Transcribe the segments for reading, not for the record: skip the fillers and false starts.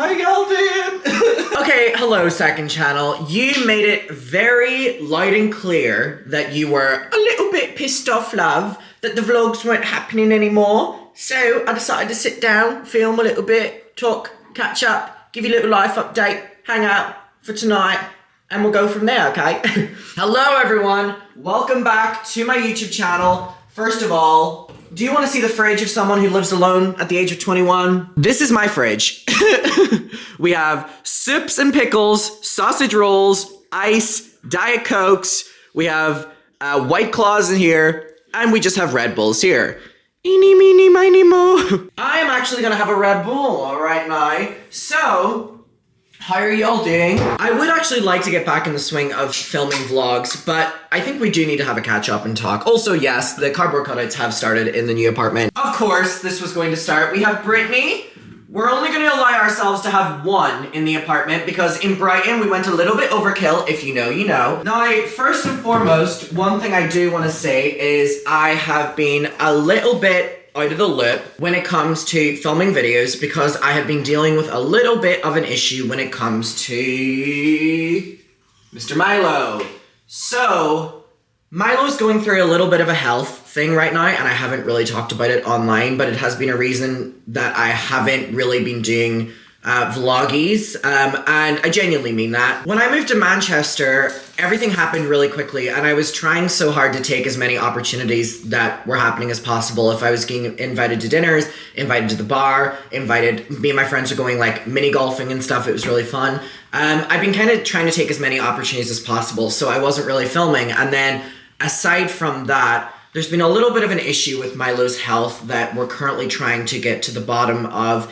How y'all doing? Okay, hello second channel. You made it very loud and clear that you were a little bit pissed off, love, that the vlogs weren't happening anymore. So I decided to sit down, film a little bit, talk, catch up, give you a little life update, hang out for tonight, and we'll go from there, okay? Hello everyone, welcome back to my YouTube channel. First of all, do you want to see the fridge of someone who lives alone at the age of 21? This is my fridge. We have soups and pickles, sausage rolls, ice, Diet Cokes, we have White Claws in here, and we just have Red Bulls here. Eeny, meeny, miny, mo. I am actually gonna have a Red Bull right now. So, how are y'all doing? I would actually like to get back in the swing of filming vlogs, but I think we do need to have a catch up and talk. Also, yes, the cardboard cutouts have started in the new apartment. Of course, this was going to start. We have Brittany. We're only going to allow ourselves to have one in the apartment because in Brighton, we went a little bit overkill. If you know, you know. Now, first and foremost, one thing I do want to say is I have been a little bit out of the loop when it comes to filming videos because I have been dealing with a little bit of an issue when it comes to Mr. Milo. So, Milo's going through a little bit of a health thing right now, and I haven't really talked about it online, but it has been a reason that I haven't really been doing vloggies, and I genuinely mean that. When I moved to Manchester, everything happened really quickly, and I was trying so hard to take as many opportunities that were happening as possible. If I was getting invited to dinners, invited to the bar, me and my friends were going like mini golfing and stuff, it was really fun. I've been kind of trying to take as many opportunities as possible, so I wasn't really filming, and then aside from that, there's been a little bit of an issue with Milo's health that we're currently trying to get to the bottom of.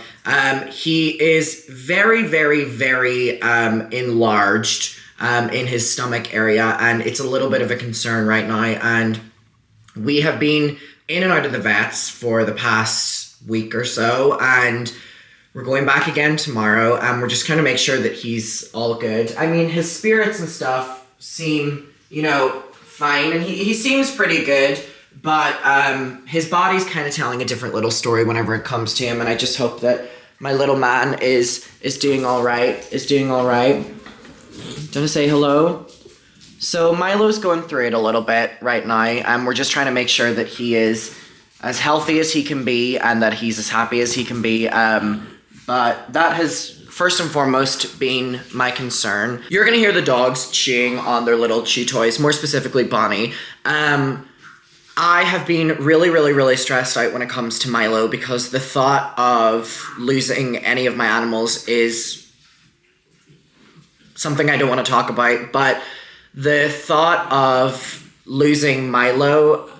He is very, very, very enlarged in his stomach area, and it's a little bit of a concern right now. And we have been in and out of the vets for the past week or so, and we're going back again tomorrow, and we're just trying to make sure that he's all good. I mean, his spirits and stuff seem, you know, fine, and he seems pretty good, but his body's kind of telling a different little story whenever it comes to him, and I just hope that my little man is doing all right, Do you want to say hello? So Milo's going through it a little bit right now, and we're just trying to make sure that he is as healthy as he can be and that he's as happy as he can be, but that has first and foremost been my concern. You're gonna hear the dogs chewing on their little chew toys, more specifically Bonnie. I have been really, really, really stressed out when it comes to Milo because the thought of losing any of my animals is something I don't want to talk about, but the thought of losing Milo,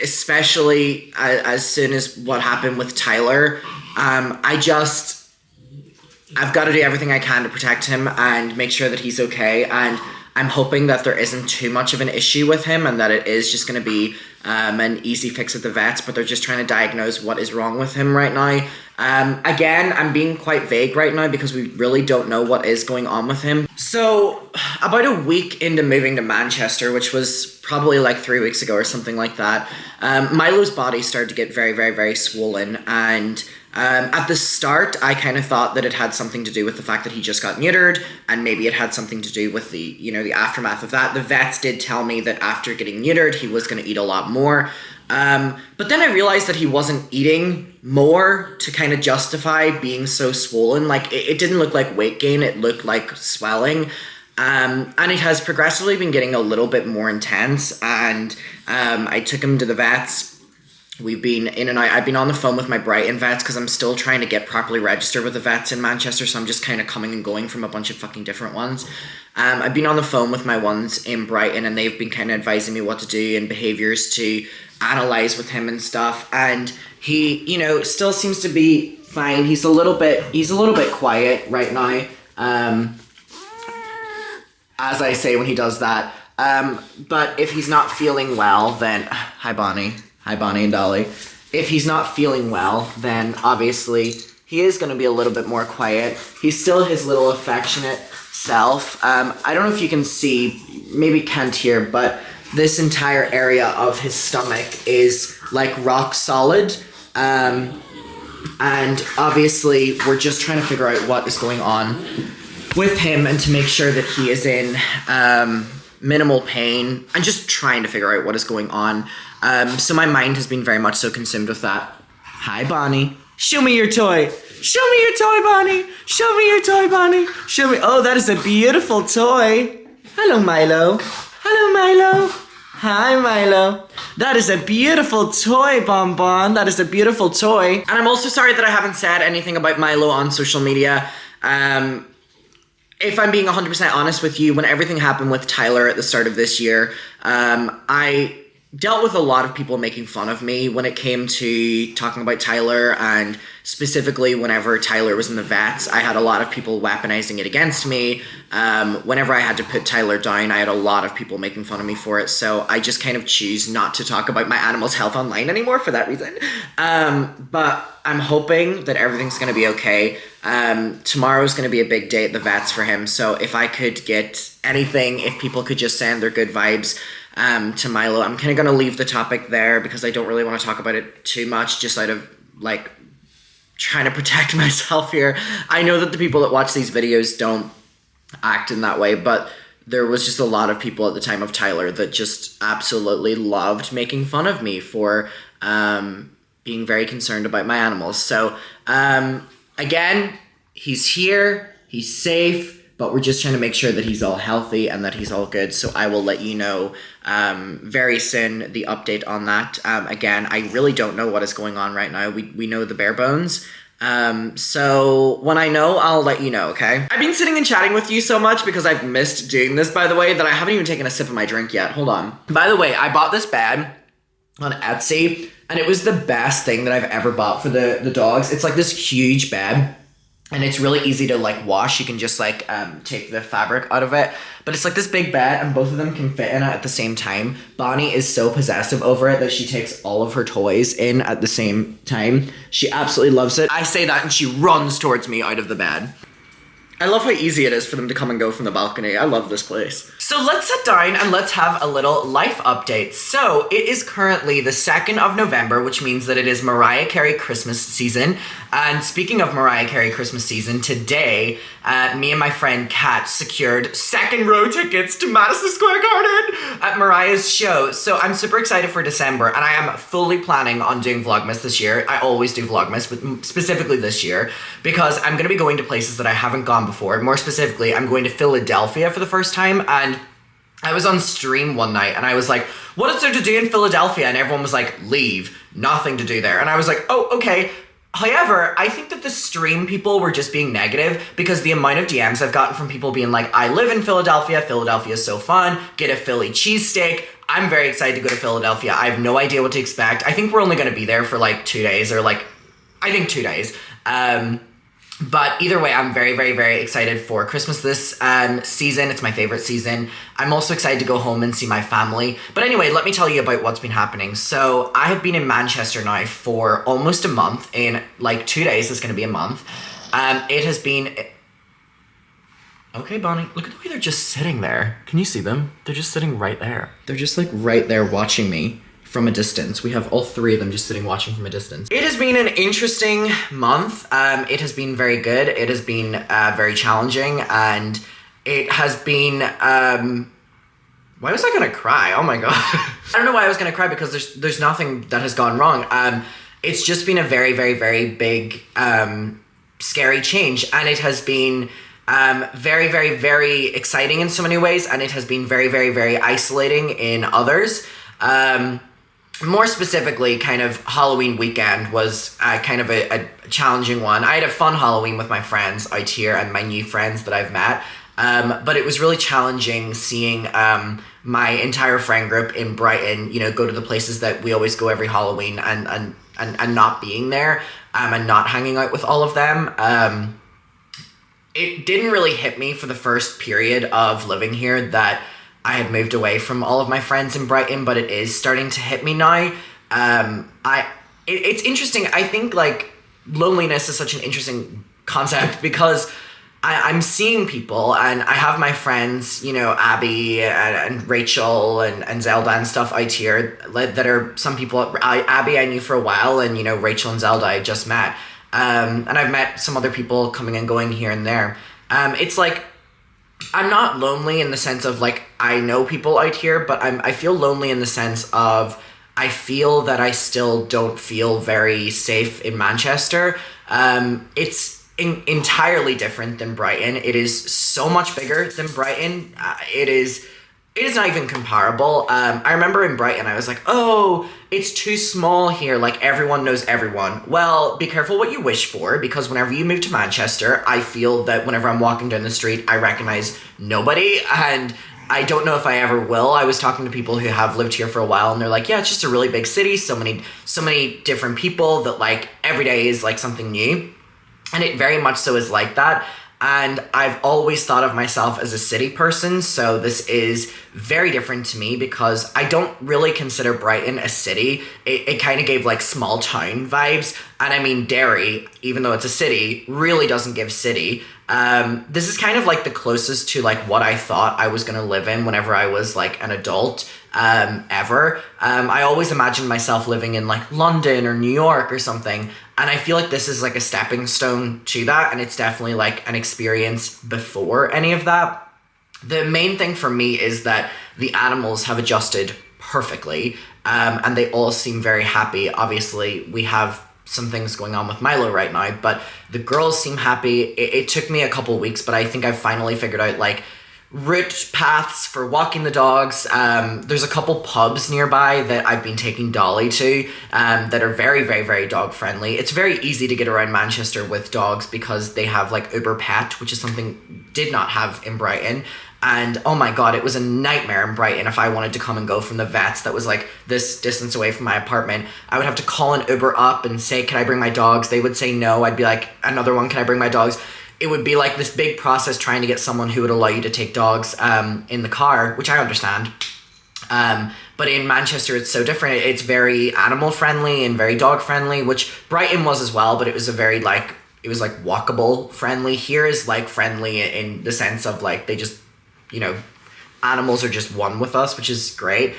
especially as soon as what happened with Tyler, I've got to do everything I can to protect him and make sure that he's okay, and I'm hoping that there isn't too much of an issue with him and that it is just going to be an easy fix at the vets, but they're just trying to diagnose what is wrong with him right now. Again, I'm being quite vague right now because we really don't know what is going on with him. So, about a week into moving to Manchester, which was probably like 3 weeks ago or something like that, Milo's body started to get very, very, very swollen, and at the start, I kind of thought that it had something to do with the fact that he just got neutered, and maybe it had something to do with the, you know, the aftermath of that. The vets did tell me that after getting neutered, he was going to eat a lot more. But then I realized that he wasn't eating more to kind of justify being so swollen. Like, it didn't look like weight gain, it looked like swelling. And it has progressively been getting a little bit more intense, and I took him to the vets. We've been in and out. I've been on the phone with my Brighton vets because I'm still trying to get properly registered with the vets in Manchester, so I'm just kind of coming and going from a bunch of fucking different ones. I've been on the phone with my ones in Brighton, and they've been kind of advising me what to do and behaviours to analyse with him and stuff, and he, you know, still seems to be fine. He's a little bit quiet right now, as I say when he does that, but if he's not feeling well, then, hi Bonnie and Dolly. If he's not feeling well, then obviously he is going to be a little bit more quiet. He's still his little affectionate self. I don't know if you can see, maybe can't hear, but this entire area of his stomach is like rock solid. And obviously, we're just trying to figure out what is going on with him and to make sure that he is in minimal pain. I'm just trying to figure out what is going on. So my mind has been very much so consumed with that. Hi, Bonnie. Show me your toy. Show me your toy, Bonnie. Show me your toy, Bonnie. Show me. Oh, that is a beautiful toy. Hello, Milo. Hello, Milo. Hi, Milo. That is a beautiful toy, Bonbon. That is a beautiful toy. And I'm also sorry that I haven't said anything about Milo on social media. If I'm being 100% honest with you, when everything happened with Tyler at the start of this year, I dealt with a lot of people making fun of me when it came to talking about Tyler, and specifically whenever Tyler was in the vets, I had a lot of people weaponizing it against me. Whenever I had to put Tyler down, I had a lot of people making fun of me for it, so I just kind of choose not to talk about my animal's health online anymore for that reason. But I'm hoping that everything's going to be okay. Tomorrow's going to be a big day at the vets for him, so if I could get anything, if people could just send their good vibes to Milo. I'm kind of going to leave the topic there because I don't really want to talk about it too much, just out of like trying to protect myself here. I know that the people that watch these videos don't act in that way, but there was just a lot of people at the time of Tyler that just absolutely loved making fun of me for being very concerned about my animals. So again, he's here, he's safe, but we're just trying to make sure that he's all healthy and that he's all good. So I will let you know very soon the update on that. Again, I really don't know what is going on right now. We know the bare bones. So when I know, I'll let you know, okay? I've been sitting and chatting with you so much because I've missed doing this, by the way, that I haven't even taken a sip of my drink yet. Hold on. By the way, I bought this bed on Etsy, and it was the best thing that I've ever bought for the dogs. It's like this huge bed. And it's really easy to like wash. You can just like take the fabric out of it. But it's like this big bed and both of them can fit in it at the same time. Bonnie is so possessive over it that she takes all of her toys in at the same time. She absolutely loves it. I say that and she runs towards me out of the bed. I love how easy it is for them to come and go from the balcony. I love this place. So let's sit down and let's have a little life update. So it is currently the 2nd of November, which means that it is Mariah Carey Christmas season. And speaking of Mariah Carey Christmas season, today, me and my friend Kat secured second row tickets to Madison Square Garden at Mariah's show. So I'm super excited for December, and I am fully planning on doing Vlogmas this year. I always do Vlogmas, but specifically this year, because I'm gonna be going to places that I haven't gone before. More specifically, I'm going to Philadelphia for the first time, and I was on stream one night and I was like, what is there to do in Philadelphia? And everyone was like, leave, nothing to do there. And I was like, oh, okay. However, I think that the stream people were just being negative because the amount of DMs I've gotten from people being like, I live in Philadelphia, Philadelphia is so fun, get a Philly cheesesteak. I'm very excited to go to Philadelphia. I have no idea what to expect. I think we're only gonna be there for like 2 days, or like, I think 2 days. But either way, I'm very, very, very excited for Christmas this season. It's my favorite season. I'm also excited to go home and see my family. But anyway, let me tell you about what's been happening. So I have been in Manchester now for almost a month. In like 2 days, it's going to be a month. It has been... Okay, Bonnie, look at the way they're just sitting there. Can you see them? They're just sitting right there. They're just like right there watching me from a distance. We have all three of them just sitting watching from a distance. It has been an interesting month. It has been very good. It has been very challenging, and it has been why was I gonna cry? Oh my god. I don't know why I was gonna cry, because there's nothing that has gone wrong. It's just been a very, very, very big scary change, and it has been very, very, very exciting in so many ways, and it has been very, very, very isolating in others. More specifically, kind of Halloween weekend was kind of a challenging one. I had a fun Halloween with my friends out here and my new friends that I've met. But it was really challenging seeing my entire friend group in Brighton, you know, go to the places that we always go every Halloween, and not being there, and not hanging out with all of them. It didn't really hit me for the first period of living here that I had moved away from all of my friends in Brighton, but it is starting to hit me now. It's interesting. I think like loneliness is such an interesting concept because I'm seeing people, and I have my friends, you know, Abby and Rachel and Zelda and stuff out here that are some people. Abby I knew for a while, and you know, Rachel and Zelda I just met. And I've met some other people coming and going here and there. It's like, I'm not lonely in the sense of like I know people out here, but I feel lonely in the sense of I feel that I still don't feel very safe in Manchester. It's entirely different than Brighton. It is so much bigger than Brighton. It is not even comparable. I remember in Brighton, I was like, oh, it's too small here. Like, everyone knows everyone. Well, be careful what you wish for, because whenever you move to Manchester, I feel that whenever I'm walking down the street, I recognize nobody, and I don't know if I ever will. I was talking to people who have lived here for a while, and they're like, yeah, it's just a really big city, so many different people that, like, every day is, like, something new. And it very much so is like that. And I've always thought of myself as a city person, so this is very different to me because I don't really consider Brighton a city. It kind of gave like small town vibes, and I mean Derry, even though it's a city, really doesn't give city. This is kind of like the closest to like what I thought I was gonna live in whenever I was like an adult. Ever. I always imagined myself living in like London or New York or something, and I feel like this is like a stepping stone to that, and it's definitely like an experience before any of that. The main thing for me is that the animals have adjusted perfectly, and they all seem very happy. Obviously, we have some things going on with Milo right now, but the girls seem happy. It took me a couple weeks, but I think I've finally figured out like route paths for walking the dogs. There's a couple pubs nearby that I've been taking Dolly to that are very, very, very dog friendly. It's very easy to get around Manchester with dogs because they have like Uber Pet, which is something did not have in Brighton. And oh my god, it was a nightmare in Brighton. If I wanted to come and go from the vets that was like this distance away from my apartment, I would have to call an Uber up and say, can I bring my dogs? They would say no. I'd be like, another one, can I bring my dogs? It would be like this big process trying to get someone who would allow you to take dogs in the car, which I understand. But in Manchester, it's so different. It's very animal friendly and very dog friendly, which Brighton was as well, but it was a very like, it was like walkable friendly. Here is like friendly in the sense of like, they just, you know, animals are just one with us, which is great.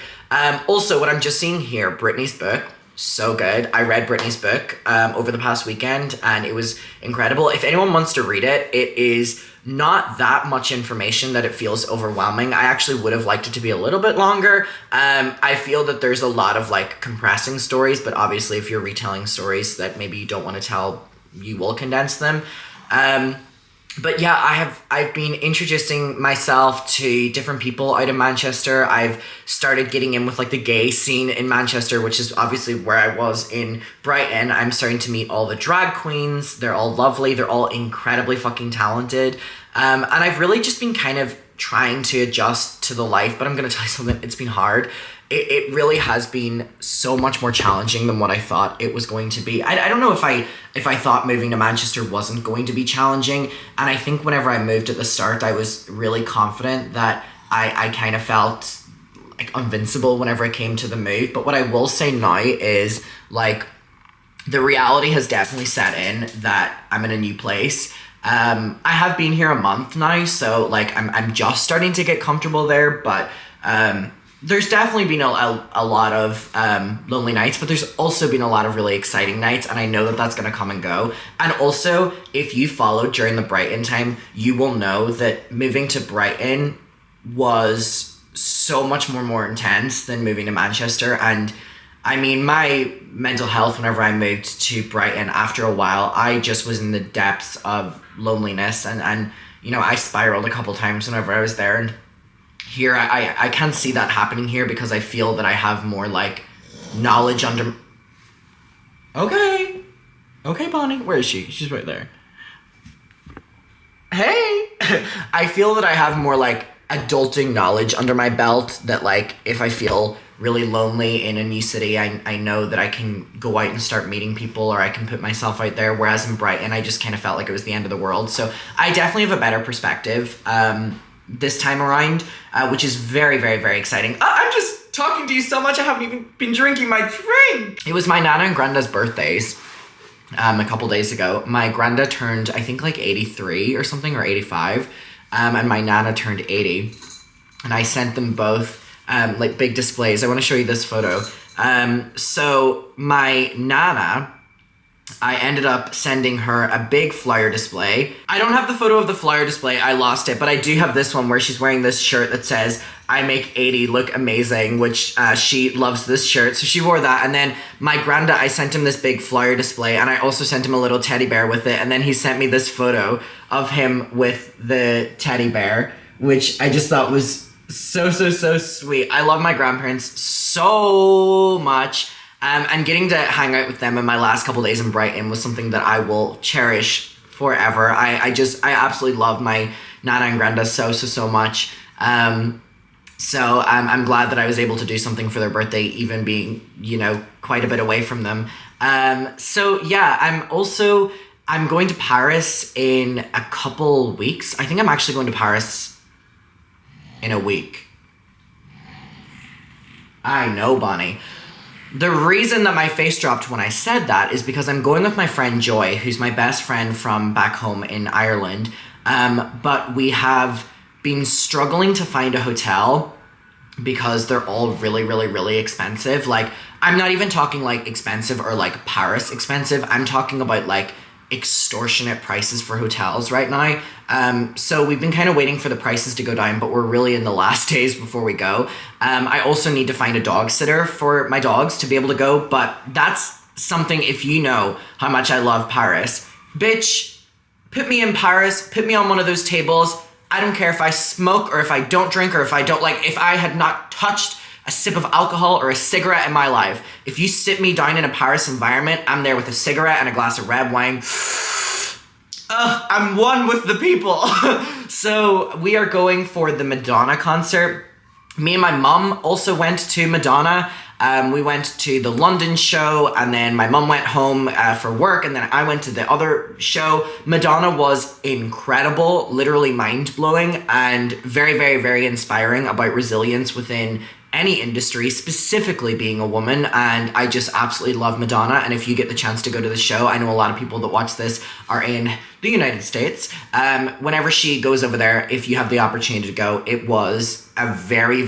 Also, what I'm just seeing here, Brittany's book, so good. I read Brittany's book over the past weekend, and it was incredible. If anyone wants to read it, it is not that much information that it feels overwhelming. I actually would have liked it to be a little bit longer. I feel that there's a lot of like compressing stories, but obviously if you're retelling stories that maybe you don't want to tell, you will condense them. But yeah, I've been introducing myself to different people out of Manchester. I've started getting in with like the gay scene in Manchester, which is obviously where I was in Brighton. I'm starting to meet all the drag queens. They're all lovely. They're all incredibly fucking talented. And I've really just been kind of trying to adjust to the life, but I'm going to tell you something, it's been hard. It really has been so much more challenging than what I thought it was going to be. I don't know if I thought moving to Manchester wasn't going to be challenging, and I think whenever I moved at the start, I was really confident that I kind of felt like invincible whenever it came to the move. But what I will say now is like the reality has definitely set in that I'm in a new place. I have been here a month now, so like I'm just starting to get comfortable there, but there's definitely been a lot of lonely nights, but there's also been a lot of really exciting nights, and I know that that's going to come and go. And also, if you followed during the Brighton time, you will know that moving to Brighton was so much more intense than moving to Manchester. And I mean, my mental health whenever I moved to Brighton, after a while, I just was in the depths of loneliness, and you know, I spiraled a couple times whenever I was there. And here, I can't see that happening here because I feel that I have more, like, knowledge under... Okay, Bonnie. Where is she? She's right there. Hey! I feel that I have more, like, adulting knowledge under my belt that, like, if I feel really lonely in a new city, I know that I can go out and start meeting people, or I can put myself out there, whereas in Brighton, I just kind of felt like it was the end of the world. So I definitely have a better perspective this time around, which is very, very, very exciting. I'm just talking to you so much, I haven't even been drinking my drink. It was my Nana and Granda's birthdays a couple days ago. My Granda turned, I think, like 83 or something, or 85, and my Nana turned 80. And I sent them both like big displays. I want to show you this photo. So my Nana I ended up sending her a big flyer display. I don't have the photo of the flyer display, I lost it, but I do have this one where she's wearing this shirt that says, "I make 80 look amazing," which she loves this shirt, so she wore that. And then my granddad, I sent him this big flyer display, and I also sent him a little teddy bear with it, and then he sent me this photo of him with the teddy bear, which I just thought was so sweet. I love my grandparents so much. And getting to hang out with them in my last couple days in Brighton was something that I will cherish forever. I absolutely love my Nana and Granda so much. So I'm glad that I was able to do something for their birthday, even being, quite a bit away from them. So yeah, I'm going to Paris in a couple weeks. I think I'm actually going to Paris in a week. I know, Bonnie. The reason that my face dropped when I said that is because I'm going with my friend Joy, who's my best friend from back home in Ireland. But we have been struggling to find a hotel because they're all really expensive. Like, I'm not even talking like expensive or like Paris expensive. I'm talking about like extortionate prices for hotels right now. So we've been kind of waiting for the prices to go down, but we're really in the last days before we go. I also need to find a dog sitter for my dogs to be able to go, but that's something, if you know how much I love Paris. Bitch, put me in Paris, put me on one of those tables. I don't care if I smoke or if I don't drink or if I don't, if I had not touched a sip of alcohol or a cigarette in my life. If you sit me down in a Paris environment, I'm there with a cigarette and a glass of red wine. I'm one with the people. So we are going for the Madonna concert. Me and my mum also went to Madonna. We went to the London show, and then my mum went home for work, and then I went to the other show. Madonna was incredible, literally mind-blowing, and very inspiring about resilience within any industry, specifically being a woman, and I just absolutely love Madonna. And if you get the chance to go to the show, I know a lot of people that watch this are in the United States. Whenever she goes over there, if you have the opportunity to go, it was a very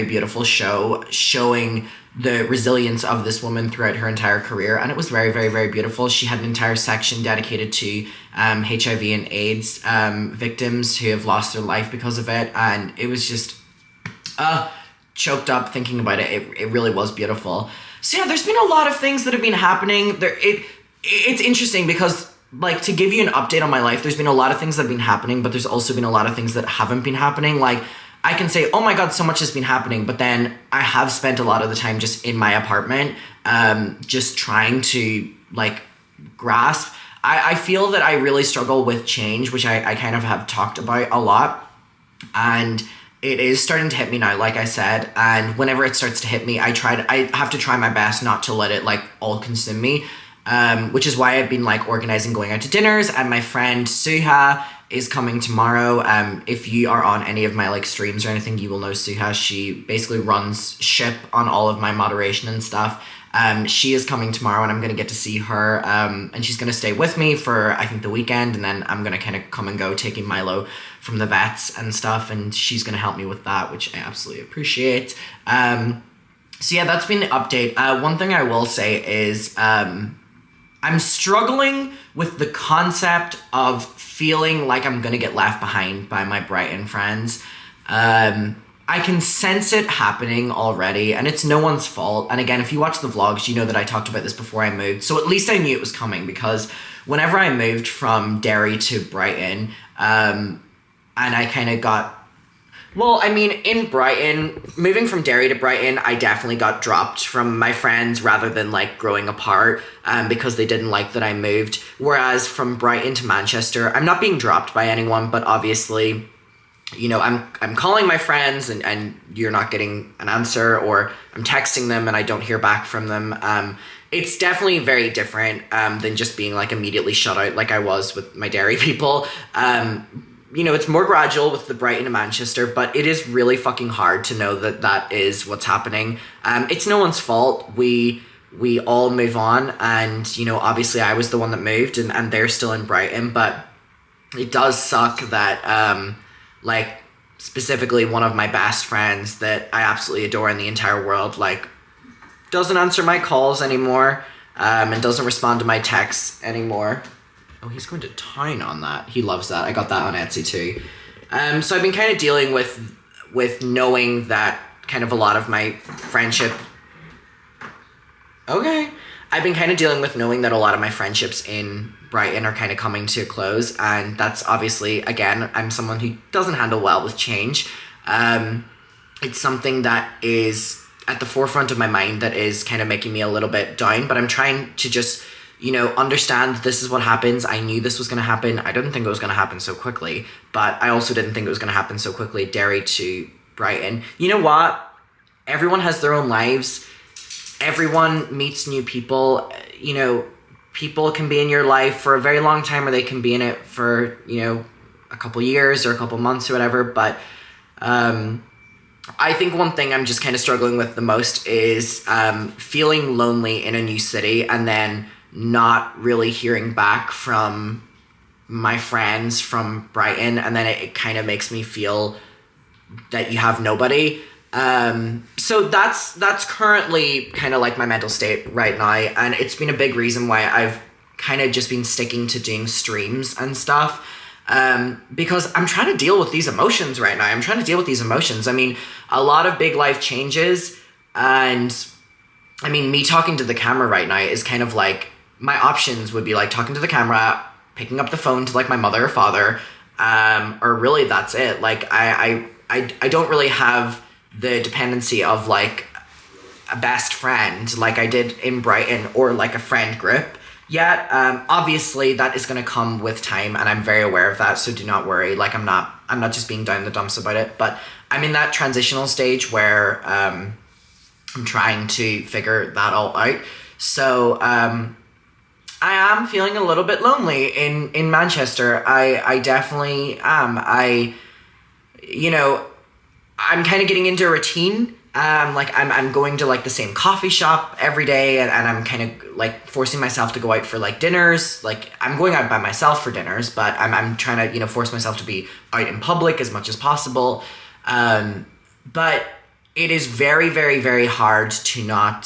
beautiful show showing the resilience of this woman throughout her entire career, and it was very beautiful. She had an entire section dedicated to HIV and AIDS victims who have lost their life because of it, and it was just choked up thinking about it. It really was beautiful. So yeah, there's been a lot of things that have been happening. It's interesting because, to give you an update on my life, there's been a lot of things that have been happening, but there's also been a lot of things that haven't been happening. I can say, oh my God, so much has been happening, but then I have spent a lot of the time just in my apartment, just trying to grasp. I feel that I really struggle with change, which I kind of have talked about a lot, and it is starting to hit me now, like I said, and whenever it starts to hit me, I have to try my best not to let it all consume me, which is why I've been organizing going out to dinners, and my friend Suha is coming tomorrow. If you are on any of my streams or anything, you will know Suha. She basically runs ship on all of my moderation and stuff. She is coming tomorrow, and I'm going to get to see her, and she's going to stay with me for, I think, the weekend, and then I'm going to kind of come and go taking Milo from the vets and stuff, and she's going to help me with that, which I absolutely appreciate. So yeah, that's been the update. One thing I will say is I'm struggling with the concept of feeling like I'm going to get left behind by my Brighton friends. I can sense it happening already, and it's no one's fault. And again, if you watch the vlogs, you know that I talked about this before I moved. So at least I knew it was coming, because whenever I moved from Derry to Brighton, and I kind of got... Well, I mean, in Brighton, moving from Derry to Brighton, I definitely got dropped from my friends rather than growing apart, because they didn't like that I moved. Whereas from Brighton to Manchester, I'm not being dropped by anyone, but obviously, I'm calling my friends and you're not getting an answer, or I'm texting them and I don't hear back from them. It's definitely very different than just being immediately shut out like I was with my Derry people. It's more gradual with the Brighton and Manchester, but it is really fucking hard to know that that is what's happening. It's no one's fault. We all move on, and, obviously I was the one that moved, and they're still in Brighton, but it does suck that, specifically one of my best friends that I absolutely adore in the entire world, doesn't answer my calls anymore. and doesn't respond to my texts anymore. Oh, he's going to town on that. He loves that. I got that on Etsy too. So I've been kind of dealing with knowing that kind of a lot of my friendship... Okay. I've been kind of dealing with knowing that a lot of my friendships in Brighton are kind of coming to a close, and that's obviously, again, I'm someone who doesn't handle well with change. It's something that is at the forefront of my mind that is kind of making me a little bit down, but I'm trying to just, understand this is what happens. I knew this was going to happen. I didn't think it was going to happen so quickly, but I also didn't think it was going to happen so quickly. Derry to Brighton. You know what? Everyone has their own lives. Everyone meets new people. People can be in your life for a very long time, or they can be in it for, a couple years or a couple months or whatever. But I think one thing I'm just kind of struggling with the most is feeling lonely in a new city and then not really hearing back from my friends from Brighton. And then it kind of makes me feel that you have nobody. So that's currently kind of like my mental state right now, and it's been a big reason why I've kind of just been sticking to doing streams and stuff, because I'm trying to deal with these emotions right now. I mean, a lot of big life changes, and I mean, me talking to the camera right now is kind of like, my options would be like talking to the camera, picking up the phone to like my mother or father, or really that's it. Like I don't really have the dependency of like a best friend like I did in Brighton, or like a friend group yet. Obviously that is going to come with time, and I'm very aware of that, so do not worry. Like I'm not just being down the dumps about it, but I'm in that transitional stage where I'm trying to figure that all out. So I am feeling a little bit lonely in Manchester. I definitely am. I'm kind of getting into a routine. Like I'm going to like the same coffee shop every day, and I'm kind of like forcing myself to go out for like dinners. Like I'm going out by myself for dinners, but I'm trying to, force myself to be out in public as much as possible. But it is very, very, very hard to not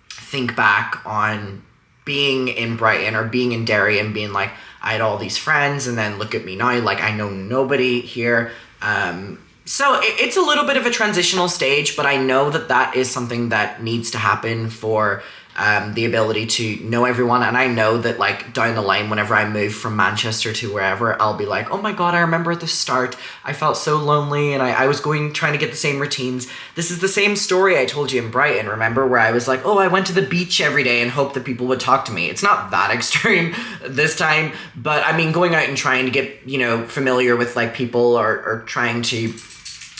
think back on being in Brighton or being in Derry and being like, I had all these friends, and then look at me now, like I know nobody here. So it's a little bit of a transitional stage, but I know that is something that needs to happen for the ability to know everyone. And I know that like down the line, whenever I move from Manchester to wherever, I'll be like, oh my God, I remember at the start, I felt so lonely, and I was trying to get the same routines. This is the same story I told you in Brighton, remember, where I was like, oh, I went to the beach every day and hoped that people would talk to me. It's not that extreme this time, but I mean, going out and trying to get, familiar with like people, or trying to,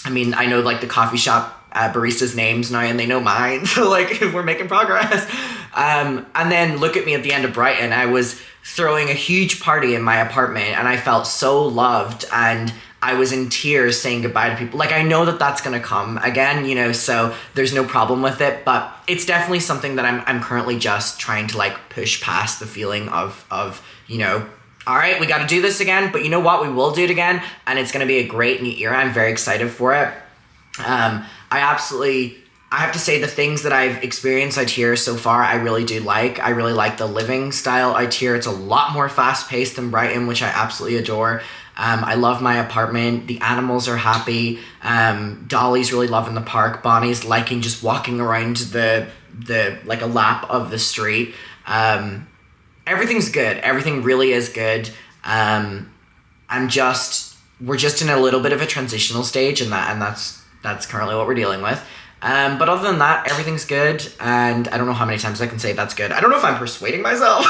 I know like the coffee shop baristas' names now, and they know mine, so like we're making progress. And then look at me at the end of Brighton. I was throwing a huge party in my apartment, and I felt so loved, and I was in tears saying goodbye to people. Like I know that that's gonna come again, so there's no problem with it, but it's definitely something that I'm currently just trying to like push past the feeling of all right, we got to do this again, but you know what? We will do it again, and it's going to be a great new era. I'm very excited for it. I have to say the things that I've experienced out here so far, I really do like. I really like the living style out here. It's a lot more fast-paced than Brighton, which I absolutely adore. I love my apartment. The animals are happy. Dolly's really loving the park. Bonnie's liking just walking around the like a lap of the street. Everything's good. Everything really is good. We're just in a little bit of a transitional stage, and that's currently what we're dealing with. But other than that, everything's good, and I don't know how many times I can say that's good. I don't know if I'm persuading myself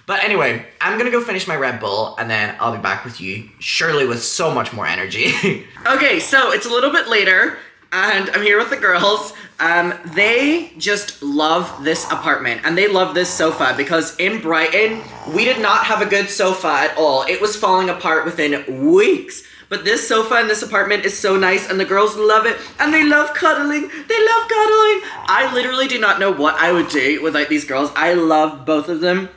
but anyway, I'm gonna go finish my Red Bull, and then I'll be back with you, surely with so much more energy. Okay, so it's a little bit later, and I'm here with the girls. They just love this apartment, and they love this sofa, because in Brighton, we did not have a good sofa at all. It was falling apart within weeks. But this sofa in this apartment is so nice, and the girls love it, and they love cuddling. I literally do not know what I would do without these girls. I love both of them.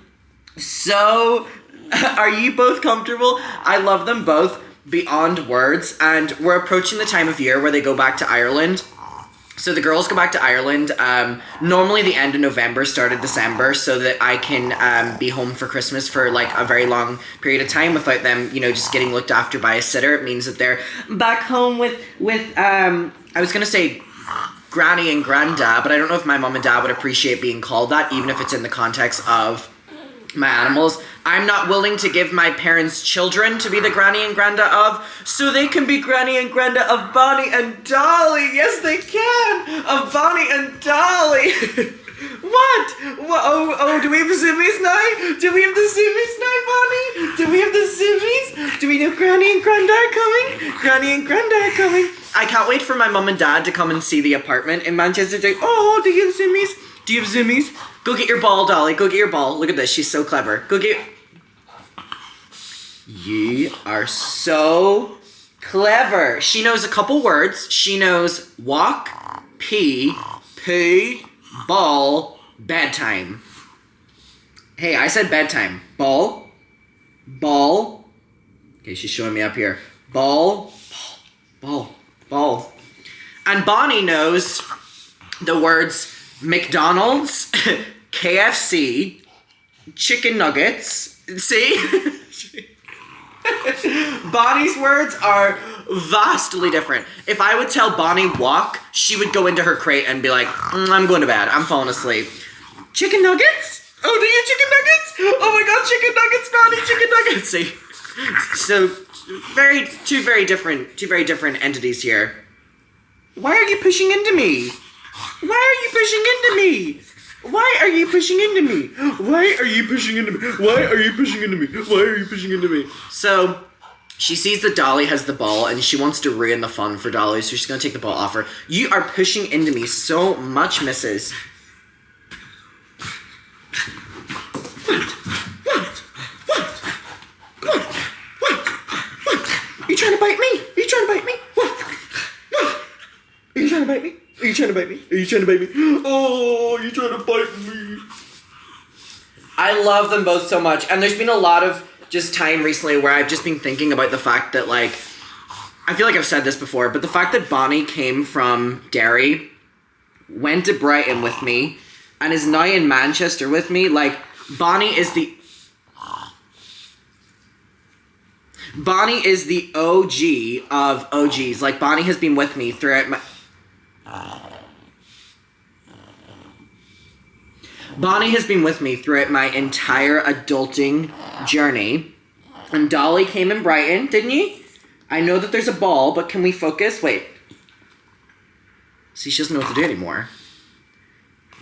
So, are you both comfortable? I love them both beyond words, and we're approaching the time of year where they go back to Ireland. So the girls go back to Ireland, normally the end of November, start of December, so that I can be home for Christmas for like a very long period of time without them, you know, just getting looked after by a sitter. It means that they're back home with I was going to say granny and granddad, but I don't know if my mom and dad would appreciate being called that, even if it's in the context of my animals. I'm not willing to give my parents' children to be the granny and granda of, so they can be granny and granda of Bonnie and Dolly. Yes, they can. Of Bonnie and Dolly. What? Oh, do we have the zimmies now? Do we have the zimmies now, Bonnie? Do we have the zimmies? Do we know Granny and Granda are coming? Granny and Granda are coming. I can't wait for my mum and dad to come and see the apartment in Manchester. Oh, do you have zimmies? Do you have zimmies? Go get your ball, Dolly. Go get your ball. Look at this. She's so clever. Go get... You are so clever. She knows a couple words. She knows walk, pee, poo, ball, bedtime. Hey, I said bedtime. Ball, ball. Okay, she's showing me up here. Ball, ball, ball. And Bonnie knows the words McDonald's, KFC, chicken nuggets. See? Bonnie's words are vastly different. If I would tell Bonnie walk, she would go into her crate and be like, I'm going to bed. I'm falling asleep. Chicken nuggets? Oh, do you chicken nuggets? Oh my god, chicken nuggets, Bonnie, chicken nuggets. See? So, two very different entities here. Why are you pushing into me? Why are you pushing into me? Why are you pushing into me? Why are you pushing into me? Why are you pushing into me? Why are you pushing into me? So, she sees that Dolly has the ball and she wants to ruin the fun for Dolly, so she's going to take the ball off her. You are pushing into me so much, Mrs. What? Are you trying to bite me? Are you trying to bite me? What? Are you trying to bite me? Are you trying to bite me? Are you trying to bite me? Oh, you're trying to bite me. I love them both so much. And there's been a lot of just time recently where I've just been thinking about the fact that, like, I feel like I've said this before, but the fact that Bonnie came from Derry, went to Brighton with me, and is now in Manchester with me, like, Bonnie is the OG of OGs. Like, Bonnie has been with me throughout my... Bonnie has been with me throughout my entire adulting journey. And Dolly came in Brighton, didn't you? I know that there's a ball, but can we focus? Wait. See, she doesn't know what to do anymore.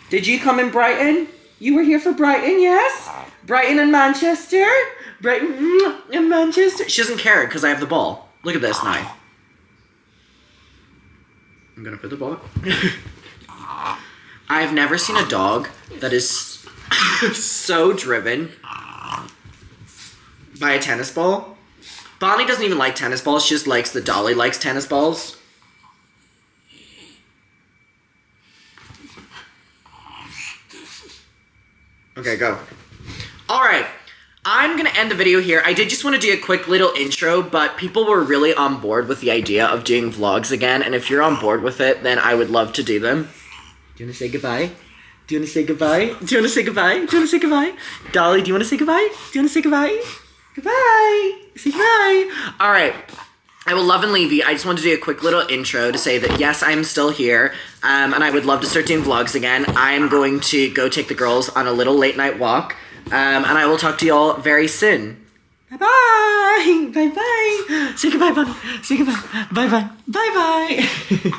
Did you come in Brighton? You were here for Brighton, yes? Brighton and Manchester? Brighton and Manchester? She doesn't care because I have the ball. Look at this now. I'm gonna put the ball. I've never seen a dog that is so driven by a tennis ball. Bonnie doesn't even like tennis balls. She just likes that Dolly likes tennis balls. Okay, go. All right. I'm going to end the video here. I did just want to do a quick little intro, but people were really on board with the idea of doing vlogs again, and if you're on board with it, then I would love to do them. Do you want to say goodbye? Do you want to say goodbye? Do you want to say goodbye? Do you want to say goodbye? Dolly, do you want to say goodbye? Do you want to say goodbye? Goodbye! Say goodbye! Alright. I will love and leave you. I just wanted to do a quick little intro to say that yes, I'm still here, and I would love to start doing vlogs again. I'm going to go take the girls on a little late night walk, and I will talk to you all very soon. Bye-bye! Bye-bye! Say goodbye, Bonnie. Say goodbye. Bye-bye. Bye-bye!